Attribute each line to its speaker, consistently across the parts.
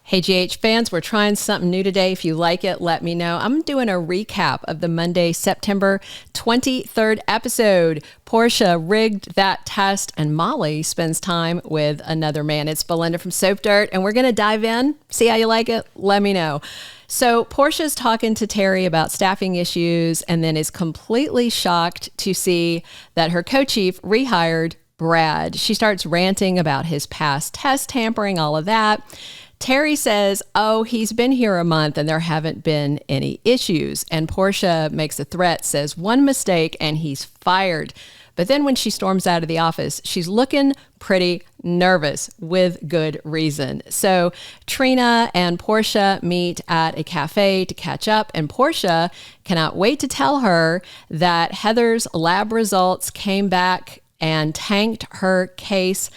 Speaker 1: Hey, GH fans, we're trying something new today. If you like it, let me know. I'm doing a recap of the Monday, September 23rd episode. Portia rigged that test, and Molly spends time with another man. It's Belinda from Soap Dirt, and we're going to dive in. See how you like it? Let me know. So Portia's talking to Terry about staffing issues and then is completely shocked to see that her co-chief rehired Brad. She starts ranting about his past test tampering, all of that. Terry says, oh, he's been here a month and there haven't been any issues. And Portia makes a threat, says one mistake and he's fired. But then when she storms out of the office, she's looking pretty nervous with good reason. So Trina and Portia meet at a cafe to catch up, and Portia cannot wait to tell her that Heather's lab results came back and tanked her case.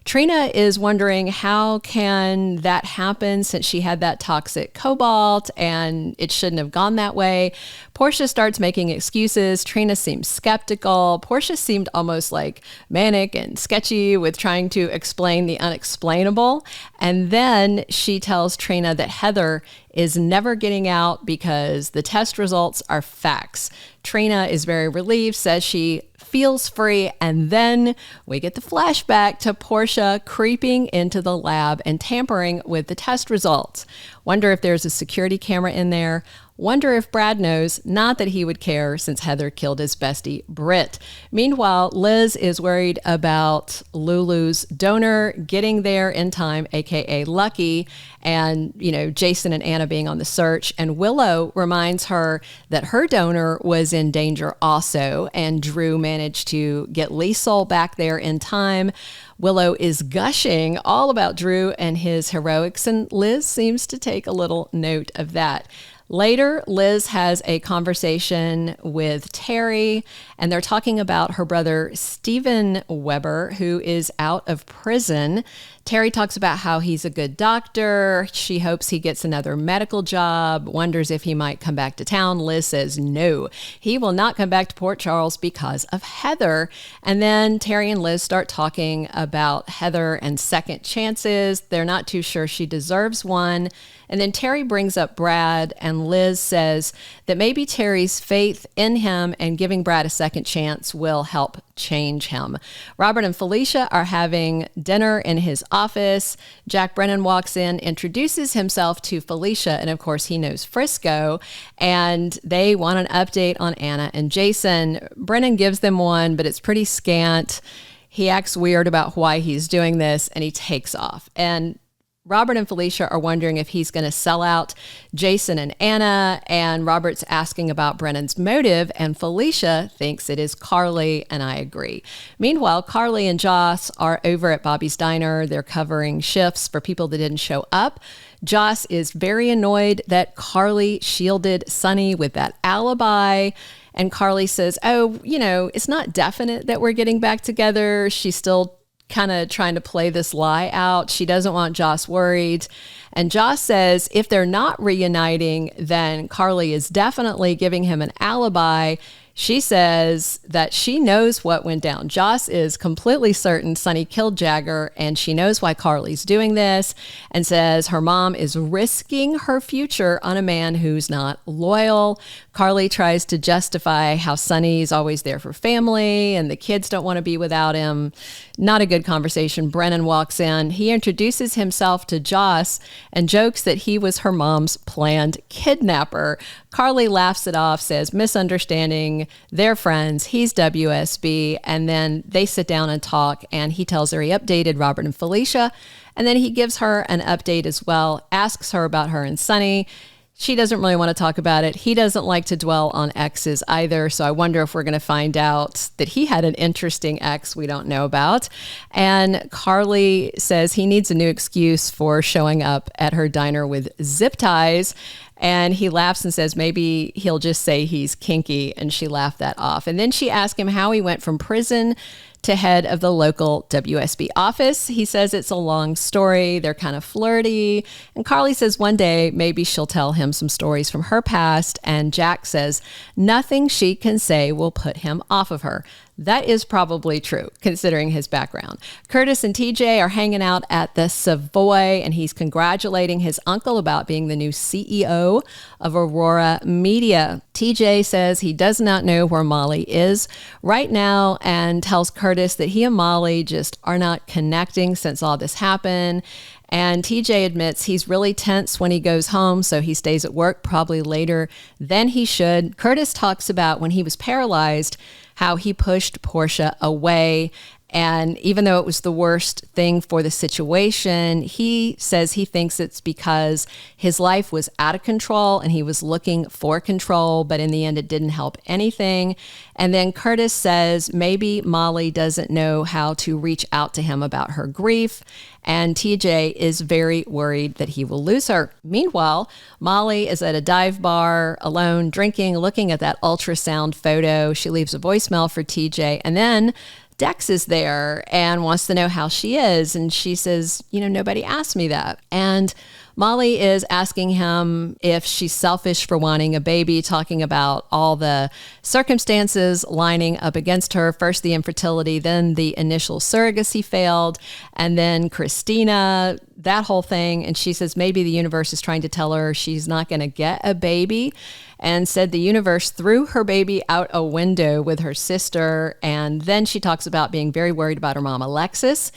Speaker 1: Trina is wondering how can that happen since she had that toxic cobalt and it shouldn't have gone that way. Portia starts making excuses. Trina seems skeptical. Portia seemed almost like manic and sketchy with trying to explain the unexplainable. And then she tells Trina that Heather is never getting out because the test results are facts. Trina is very relieved, says she feels free, and then we get the flashback to Portia creeping into the lab and tampering with the test results. Wonder if there's a security camera in there. Wonder if Brad knows, not that he would care since Heather killed his bestie, Britt. Meanwhile, Liz is worried about Lulu's donor getting there in time, aka Lucky, and, Jason and Anna being on the search. And Willow reminds her that her donor was in danger also, and Drew managed to get Liesel back there in time. Willow is gushing all about Drew and his heroics, and Liz seems to take a little note of that. Later, Liz has a conversation with Terry, and they're talking about her brother, Stephen Weber, who is out of prison. Terry talks about how he's a good doctor. She hopes he gets another medical job, wonders if he might come back to town. Liz says no, he will not come back to Port Charles because of Heather. And then Terry and Liz start talking about Heather and second chances. They're not too sure she deserves one. And then Terry brings up Brad, and Liz says that maybe Terry's faith in him and giving Brad a second chance will help change him. Robert and Felicia are having dinner in his office. Jack Brennan walks in, introduces himself to Felicia, and of course he knows Frisco, and they want an update on Anna and Jason. Brennan gives them one, but it's pretty scant. He acts weird about why he's doing this, and he takes off. And Robert and Felicia are wondering if he's going to sell out Jason and Anna, and Robert's asking about Brennan's motive, and Felicia thinks it is Carly, and I agree. Meanwhile, Carly and Joss are over at Bobby's Diner. They're covering shifts for people that didn't show up. Joss is very annoyed that Carly shielded Sonny with that alibi. And Carly says, it's not definite that we're getting back together. She's still kind of trying to play this lie out. She doesn't want Joss worried. And Joss says if they're not reuniting, then Carly is definitely giving him an alibi. She says that she knows what went down. Joss is completely certain Sonny killed Jagger, and she knows why Carly's doing this, and says her mom is risking her future on a man who's not loyal. Carly tries to justify how Sonny's always there for family, and the kids don't want to be without him. Not a good conversation. Brennan walks in. He introduces himself to Joss and jokes that he was her mom's planned kidnapper. Carly laughs it off, says misunderstanding, they're friends, he's WSB, and then they sit down and talk, and he tells her he updated Robert and Felicia, and then he gives her an update as well, asks her about her and Sonny. She doesn't really want to talk about it. He doesn't like to dwell on exes either, so I wonder if we're going to find out that he had an interesting ex we don't know about. And Carly says he needs a new excuse for showing up at her diner with zip ties. And he laughs and says maybe he'll just say he's kinky, and she laughed that off. And then she asked him how he went from prison to head of the local WSB office. He says it's a long story. They're kind of flirty. And Carly says one day maybe she'll tell him some stories from her past. And Jack says nothing she can say will put him off of her. That is probably true, considering his background. Curtis and TJ are hanging out at the Savoy, and he's congratulating his uncle about being the new CEO of Aurora Media. TJ says he does not know where Molly is right now and tells Curtis that he and Molly just are not connecting since all this happened. And TJ admits he's really tense when he goes home, so he stays at work probably later than he should. Curtis talks about when he was paralyzed, how he pushed Portia away. And even though it was the worst thing for the situation, he says he thinks it's because his life was out of control and he was looking for control, but in the end, it didn't help anything. And then Curtis says maybe Molly doesn't know how to reach out to him about her grief. And TJ is very worried that he will lose her. Meanwhile, Molly is at a dive bar alone, drinking, looking at that ultrasound photo. She leaves a voicemail for TJ, and then Dex is there and wants to know how she is. And she says, nobody asked me that. And Molly is asking him if she's selfish for wanting a baby, talking about all the circumstances lining up against her. First, the infertility, then the initial surrogacy failed, and then Christina, that whole thing. And she says maybe the universe is trying to tell her she's not going to get a baby, and said the universe threw her baby out a window with her sister. And then she talks about being very worried about her mom, Alexis.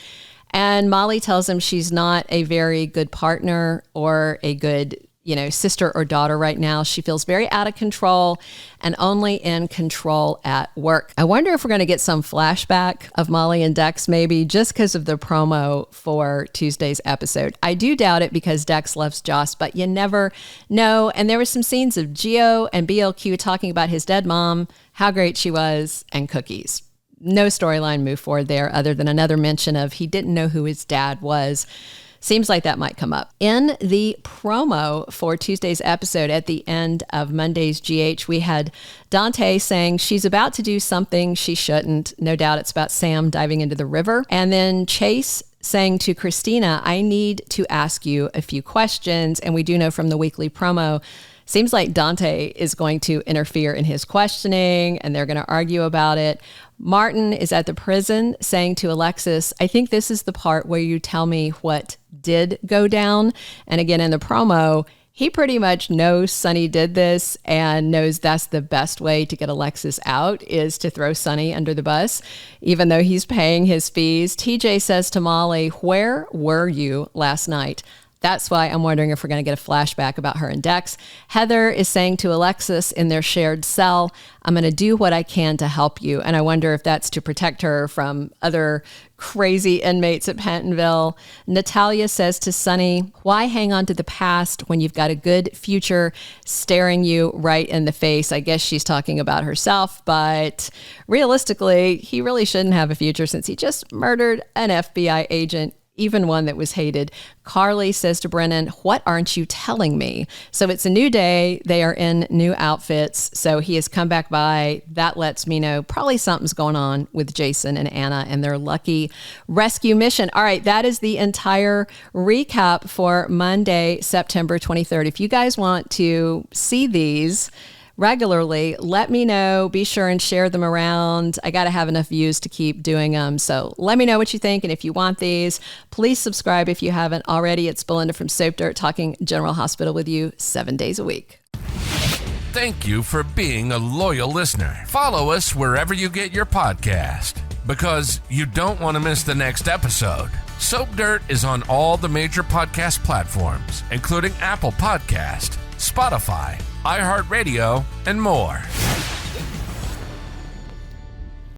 Speaker 1: And Molly tells him she's not a very good partner or a good, sister or daughter right now. She feels very out of control and only in control at work. I wonder if we're going to get some flashback of Molly and Dex, maybe just because of the promo for Tuesday's episode. I do doubt it because Dex loves Joss, but you never know. And there were some scenes of Gio and BLQ talking about his dead mom, how great she was, and cookies. No storyline moved forward there other than another mention of he didn't know who his dad was. Seems like that might come up. In the promo for Tuesday's episode at the end of Monday's GH, we had Dante saying she's about to do something she shouldn't. No doubt it's about Sam diving into the river. And then Chase saying to Christina, I need to ask you a few questions. And we do know from the weekly promo, seems like Dante is going to interfere in his questioning and they're going to argue about it. Martin is at the prison saying to Alexis, I think this is the part where you tell me what did go down. And again, in the promo, he pretty much knows Sonny did this and knows that's the best way to get Alexis out is to throw Sonny under the bus, even though he's paying his fees. TJ says to Molly, where were you last night? That's why I'm wondering if we're going to get a flashback about her and Dex. Heather is saying to Alexis in their shared cell, I'm going to do what I can to help you. And I wonder if that's to protect her from other crazy inmates at Pentonville. Natalia says to Sonny, why hang on to the past when you've got a good future staring you right in the face? I guess she's talking about herself, but realistically, he really shouldn't have a future since he just murdered an FBI agent, even one that was hated. Carly says to Brennan, what aren't you telling me? So it's a new day. They are in new outfits. So he has come back by. That lets me know probably something's going on with Jason and Anna and their lucky rescue mission. All right, that is the entire recap for Monday, September 23rd. If you guys want to see these regularly, let me know. Be sure and share them around. I got to have enough views to keep doing them. So let me know what you think. And if you want these, please subscribe if you haven't already. It's Belinda from Soap Dirt talking General Hospital with you 7 days a week.
Speaker 2: Thank you for being a loyal listener. Follow us wherever you get your podcast because you don't want to miss the next episode. Soap Dirt is on all the major podcast platforms, including Apple Podcast, Spotify, iHeartRadio, and more.